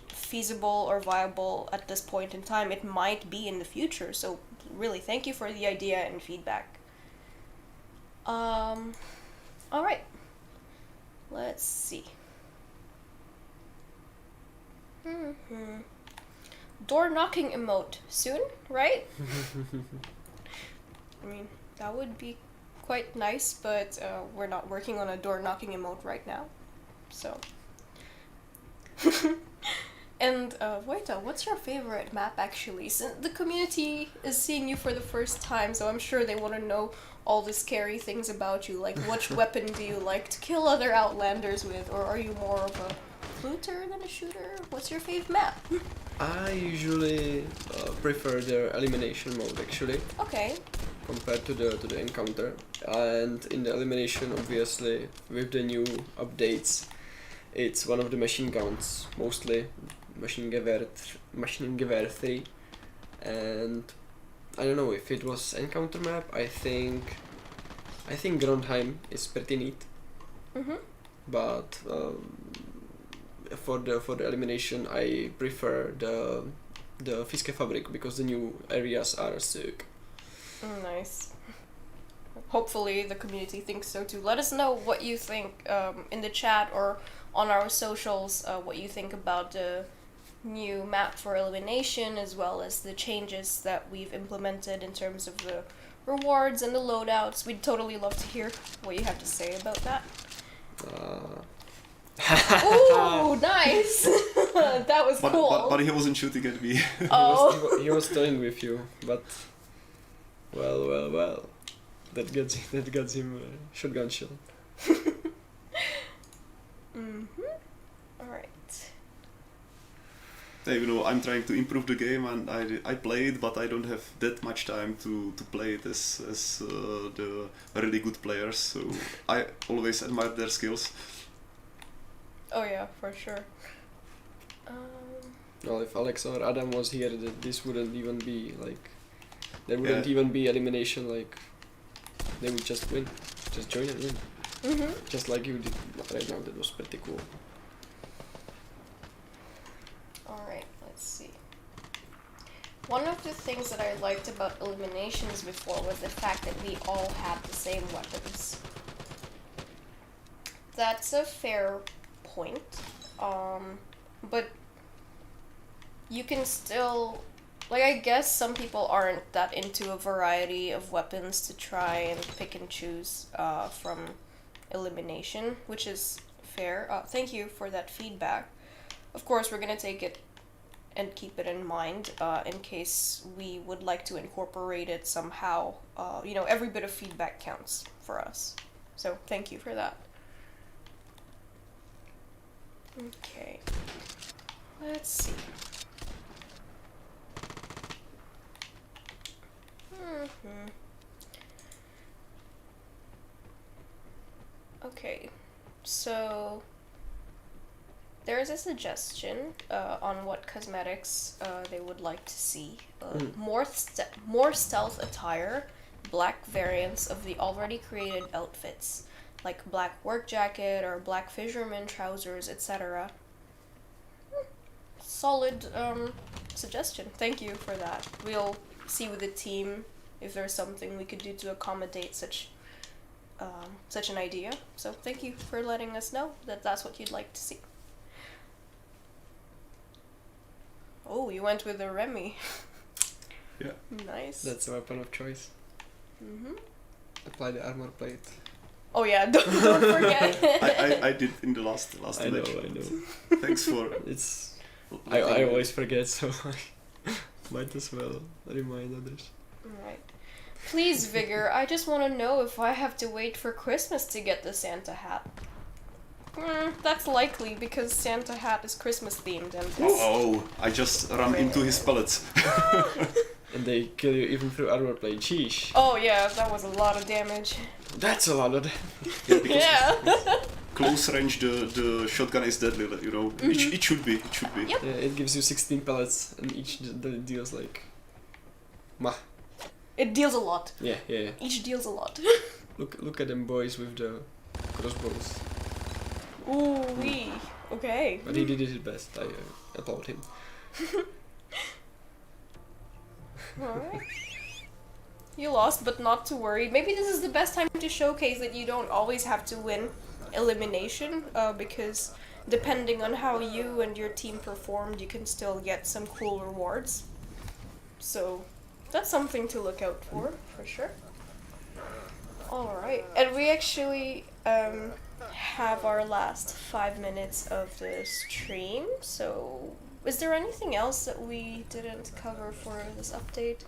feasible or viable at this point in time, it might be in the future, so really thank you for the idea and feedback. Alright, let's see. Door knocking emote soon, right? I mean, that would be quite nice, but we're not working on a door knocking emote right now, so. And Vojta, what's your favorite map actually? Since the community is seeing you for the first time, so I'm sure they want to know all the scary things about you, like which weapon do you like to kill other Outlanders with, or are you more of a looter than a shooter? What's your fave map? I usually prefer the elimination mode actually. Okay. Compared to the encounter, and in the elimination, obviously with the new updates, it's one of the machine guns, mostly machine gewehr 3, and I don't know if it was encounter map. I think Grondheim is pretty neat. But for the elimination, I prefer the Fiskefabrik because the new areas are sick. Nice. Hopefully the community thinks so too. Let us know what you think in the chat or on our socials, what you think about the new map for elimination, as well as the changes that we've implemented in terms of the rewards and the loadouts. We'd totally love to hear what you have to say about that. Ooh, nice! That was cool. But he wasn't shooting at me. Oh. He was toying with you, but well. That gets him a shotgun shell. Alright. Yeah, I'm trying to improve the game, and I play it, but I don't have that much time to play it as the really good players. So I always admire their skills. Oh yeah, for sure. Well, if Alex or Adam was here, this wouldn't even be like... There wouldn't even be elimination, like... They would just win. Just join and win. Just like you did right now. That was pretty cool. Alright, let's see. One of the things that I liked about eliminations before was the fact that we all had the same weapons. That's a fair point. But you can still... Like, I guess some people aren't that into a variety of weapons to try and pick and choose from elimination, which is fair. Thank you for that feedback. Of course, we're gonna take it and keep it in mind in case we would like to incorporate it somehow. Every bit of feedback counts for us. So, thank you for that. Okay. Let's see. Okay, so there is a suggestion on what cosmetics they would like to see. More stealth attire, black variants of the already created outfits, like black work jacket or black fisherman trousers, etc. Solid suggestion. Thank you for that. We'll see with the team if there's something we could do to accommodate such an idea. So thank you for letting us know that that's what you'd like to see. Oh, you went with the Remy. Yeah. Nice. That's a weapon of choice. Apply the armor plate. Oh yeah, don't forget. I did in the last I match. know. Thanks for... It's... I always forget, so I might as well remind others. Alright. Please, Vigor, I just want to know if I have to wait for Christmas to get the Santa hat. That's likely, because Santa hat is Christmas themed and... Oh, I just ran into his pellets. And they kill you even through armor plate. Sheesh. Oh yeah, that was a lot of damage. That's a lot of damage. Yeah. Close range, the shotgun is deadly, It should be. Yep. Yeah, it gives you 16 pellets, and each deals like... It deals a lot. Yeah. Each deals a lot. Look at them boys with the crossbows. Ooh wee. Okay. But he did his best. I applaud him. Alright. You lost, but not to worry. Maybe this is the best time to showcase that you don't always have to win elimination, because depending on how you and your team performed, you can still get some cool rewards. So that's something to look out for sure. Alright, and we actually have our last 5 minutes of the stream, so is there anything else that we didn't cover for this update?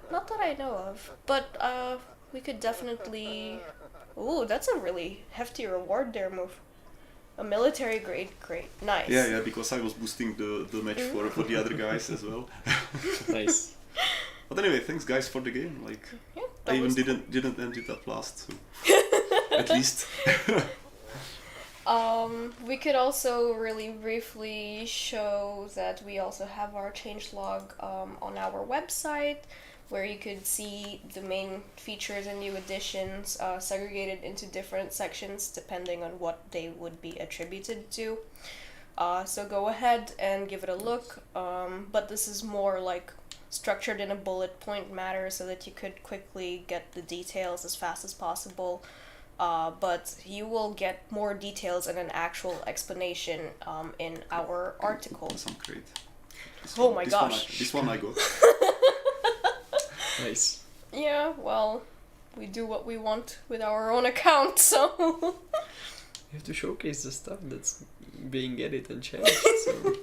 Not that I know of, but we could definitely... Ooh, that's a really hefty reward there, Move. A military grade crate. Nice. Yeah, because I was boosting the match for the other guys as well. Nice. But anyway, thanks guys for the game. Yeah, I even didn't end it up last, so at least. We could also really briefly show that we also have our changelog on our website, where you could see the main features and new additions segregated into different sections depending on what they would be attributed to. So go ahead and give it a look, but this is more like structured in a bullet point manner so that you could quickly get the details as fast as possible. But you will get more details and an actual explanation in our article. Awesome, great. Oh my gosh. This one I got. Nice. Yeah, well, we do what we want with our own account, so... You have to showcase the stuff that's being edited and changed, so...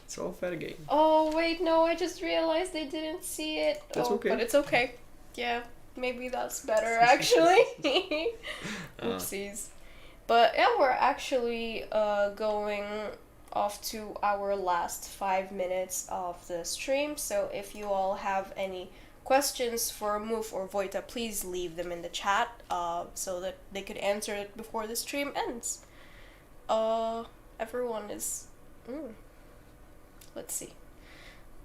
It's all fair game. Oh, wait, no, I just realized they didn't see it. That's oh, okay. But it's okay. Yeah, maybe that's better, actually. Oopsies. But yeah, we're actually going off to our last 5 minutes of the stream, so if you all have any questions for Moof or Vojta, please leave them in the chat so that they could answer it before the stream ends. Everyone is... Let's see.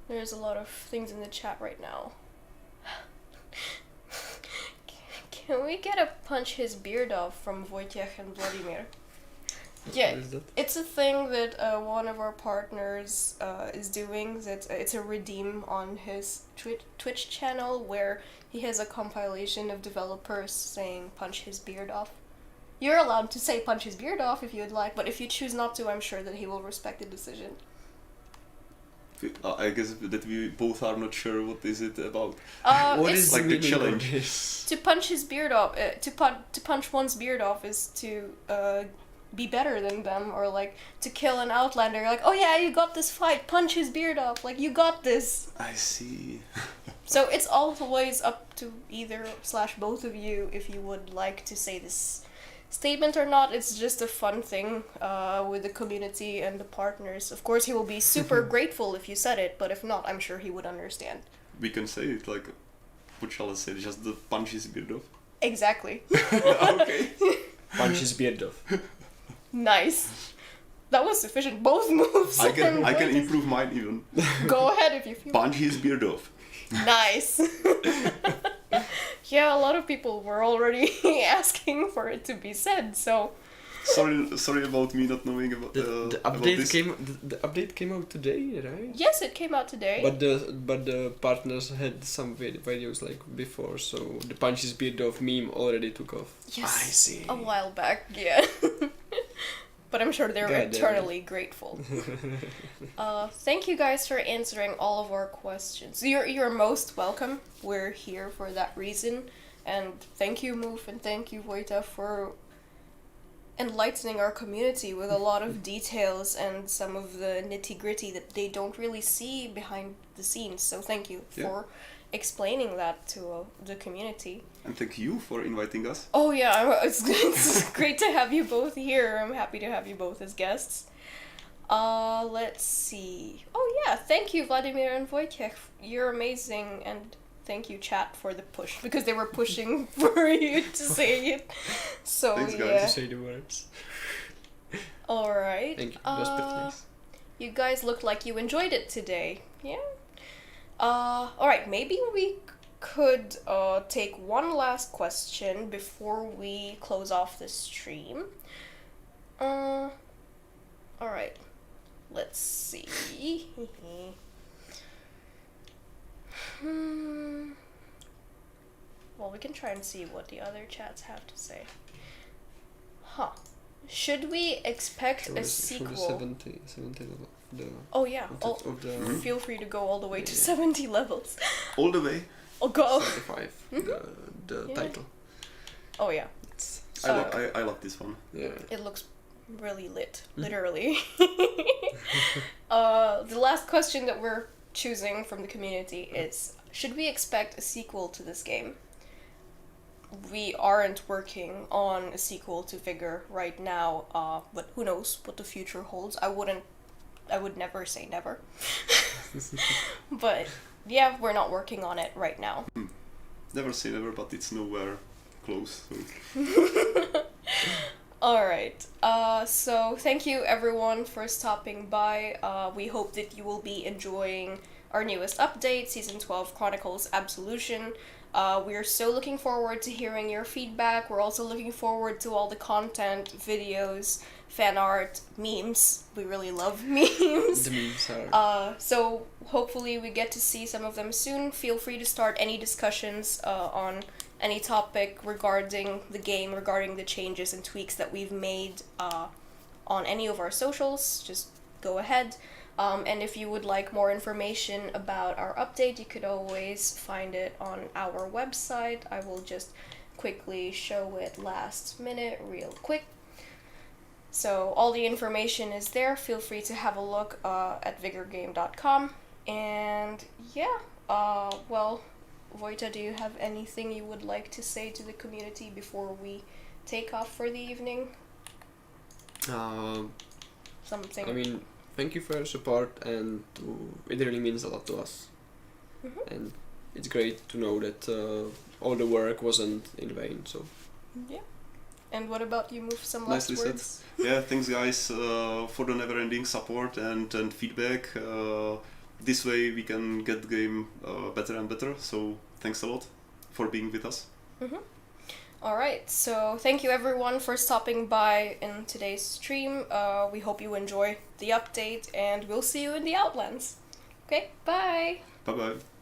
There's a lot of things in the chat right now. Can we get a punch his beard off from Vojtěch and Vladimír? Yeah, it's a thing that one of our partners is doing. It's a redeem on his Twitch channel where he has a compilation of developers saying punch his beard off. You're allowed to say punch his beard off if you'd like, but if you choose not to, I'm sure that he will respect the decision. I guess that we both are not sure what is it about. What is like the challenge? To punch his beard off, to punch one's beard off is to be better than them, or like to kill an outlander. You're like, oh yeah, you got this fight, punch his beard off, like you got this. I see. So it's always up to either / both of you if you would like to say this statement or not. It's just a fun thing with the community and the partners. Of course, he will be super grateful if you said it, but if not, I'm sure he would understand. We can say it like, what shall I say? Just the punch his beard off. Exactly. Okay. Punch his beard off. Nice. That was sufficient. Both moves. I can improve mine even. Go ahead if you feel. Punch his beard off. Nice. Yeah, a lot of people were already asking for it to be said, so... Sorry about me not knowing about the about update this. the update came out today, right? Yes, it came out today. But the partners had some videos like before, so the punch his beard off meme already took off. Yes, I see. a while back, yeah. But I'm sure they're God damn it. eternally grateful. Thank you guys for answering all of our questions. You're most welcome. We're here for that reason. And thank you, Moof, and thank you, Vojta, for enlightening our community with a lot of details and some of the nitty-gritty that they don't really see behind the scenes. So thank you for explaining that to the community. And thank you for inviting us. Oh yeah, it's great to have you both here. I'm happy to have you both as guests. Let's see. Oh yeah, thank you, Vladimír and Vojtěch. You're amazing, and thank you, chat, for the push, because they were pushing for you to say it. So Thanks, guys. yeah. To say the words. All right. Thank you. That was pretty nice. You guys look like you enjoyed it today. Yeah. Alright, maybe we could take one last question before we close off the stream. Alright. Let's see. Well, we can try and see what the other chats have to say. Huh. Should we expect a sequel? 70 level. Oh yeah. Of the Feel free to go all the way to 70 levels. All the way. Oh, go. 75. The title. Oh yeah. I love this one. Yeah. It looks really lit, literally. The last question that we're choosing from the community is, should we expect a sequel to this game? We aren't working on a sequel to Vigor right now, but who knows what the future holds. I would never say never. But yeah, we're not working on it right now. Never say never, but it's nowhere close. So. Alright, so thank you everyone for stopping by. We hope that you will be enjoying our newest update, Season 12 Chronicles Absolution. We are so looking forward to hearing your feedback. We're also looking forward to all the content, videos, fan art, memes. We really love memes. The memes are... So hopefully we get to see some of them soon. Feel free to start any discussions on any topic regarding the game, regarding the changes and tweaks that we've made on any of our socials. Just go ahead. And if you would like more information about our update, you could always find it on our website. I will just quickly show it last minute real quick. So all the information is there. Feel free to have a look at vigorgame.com. And yeah, well, Vojta, do you have anything you would like to say to the community before we take off for the evening? Something. I mean, thank you for your support, and it really means a lot to us. And it's great to know that all the work wasn't in vain. So. Yeah. And what about you? Move some Nicely last words. said. Yeah, thanks guys for the never-ending support and feedback. This way we can get the game better and better. So thanks a lot for being with us. Alright, so thank you everyone for stopping by in today's stream. We hope you enjoy the update, and we'll see you in the Outlands. Okay, bye! Bye bye.